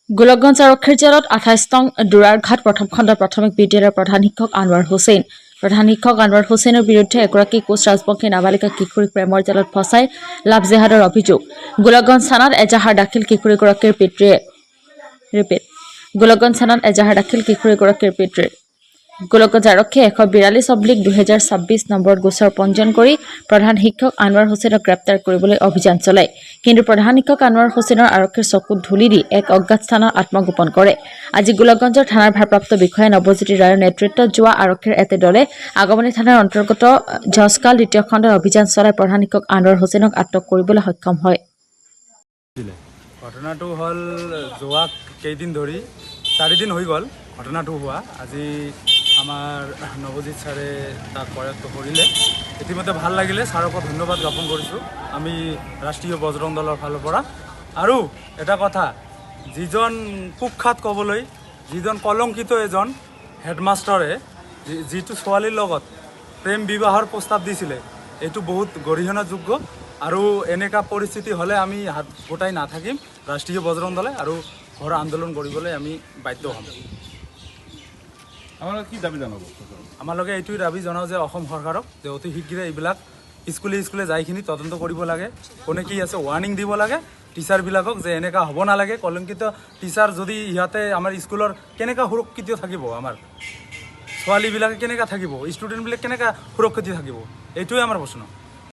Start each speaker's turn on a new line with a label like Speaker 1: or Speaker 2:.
Speaker 1: গোলকগঞ্জ আৰক্ষীৰ জেলত ২৮ নং দুৰাৰঘাট প্ৰথম খণ্ড প্ৰাথমিক বিদ্যালয়ৰ প্ৰধান শিক্ষক আনোৱাৰ হুছেইন। প্ৰধান শিক্ষক আনোৱাৰ হুছেইনৰ বিৰুদ্ধে এগৰাকী কোচ ৰাজবংশী নাবালিকা কিশোৰীক প্ৰেমৰ জালত ফচাই লাভ জেহাদৰ অভিযোগ। গোলকগঞ্জ থানাত এজাহাৰ দাখিল কিশোৰীগৰাকীৰ পিতৃয়ে। গোলকগঞ্জ থানাত এজাহাৰ দাখিল কিশোৰীগৰাকীৰ পিতৃৰ। গোলকগঞ্জ আৰক্ষীয়ে ১৪২/২০২৬ নম্বৰত গোচৰ পঞ্জীয়ন কৰি প্ৰধান শিক্ষক আনোৱাৰ হুছেইনক গ্ৰেপ্তাৰ কৰিবলৈ অভিযান চলায়। কিন্তু প্ৰধান শিক্ষক আনোৱাৰ হুছেইনৰ আৰক্ষীৰ চকুত ধূলি দি এক অজ্ঞাত স্থানত আত্মগোপন কৰে। আজি গোলকগঞ্জৰ থানাৰ ভাৰপ্ৰাপ্ত বিষয়া নৱজ্যোতি ৰায়ৰ নেতৃত্বত যোৱা আৰক্ষীৰ এটা দলে আগমনী থানাৰ অন্তৰ্গত ঝস্কাল দ্বিতীয় খণ্ডৰ অভিযান চলাই প্ৰধান শিক্ষক আনোৱাৰ হুছেইনক আটক কৰিবলৈ সক্ষম হয়।
Speaker 2: ঘটনাটো হ'ল যোৱা কেইদিন ধৰি 4 দিন হৈ গ'ল ঘটনাটো হোৱা। আজি আমাৰ নৱজিৎ ছাৰে তাক কৰায়ত্ব কৰিলে, ইতিমধ্যে ভাল লাগিলে, ছাৰকো ধন্যবাদ জ্ঞাপন কৰিছোঁ আমি ৰাষ্ট্ৰীয় বজৰং দলৰ ফালৰ পৰা। আৰু এটা কথা, যিজন কুখ্যাত ক'বলৈ, যিজন কলংকিত এজন হেডমাষ্টাৰে যিটো ছোৱালীৰ লগত প্ৰেম বিবাহৰ প্ৰস্তাৱ দিছিলে, এইটো বহুত গৰিহণাযোগ্য। আৰু এনেকুৱা পৰিস্থিতি হ'লে আমি হাত গোটাই নাথাকিম, ৰাষ্ট্ৰীয় বজৰং দলে আৰু ঘৰ আন্দোলন কৰিবলৈ আমি বাধ্য হ'ম।
Speaker 3: আপোনালোকে কি দাবী জনাব?
Speaker 2: আমালোকে এইটোৱে দাবী জনাওঁ যে অসম চৰকাৰক যে অতি শীঘ্ৰে এইবিলাক স্কুলে যাইখিনি তদন্ত কৰিব লাগে, কোনে কি আছে ৱাৰ্ণিং দিব লাগে টিচাৰবিলাকক যে এনেকুৱা হ'ব নালাগে। কলংকিত টিচাৰ যদি ইহঁতে আমাৰ স্কুলৰ কেনেকুৱা সুৰক্ষিত থাকিব, আমাৰ ছোৱালীবিলাকে কেনেকুৱা থাকিব, ষ্টুডেণ্টবিলাক কেনেকুৱা সুৰক্ষিত থাকিব, এইটোৱে আমাৰ প্ৰশ্ন।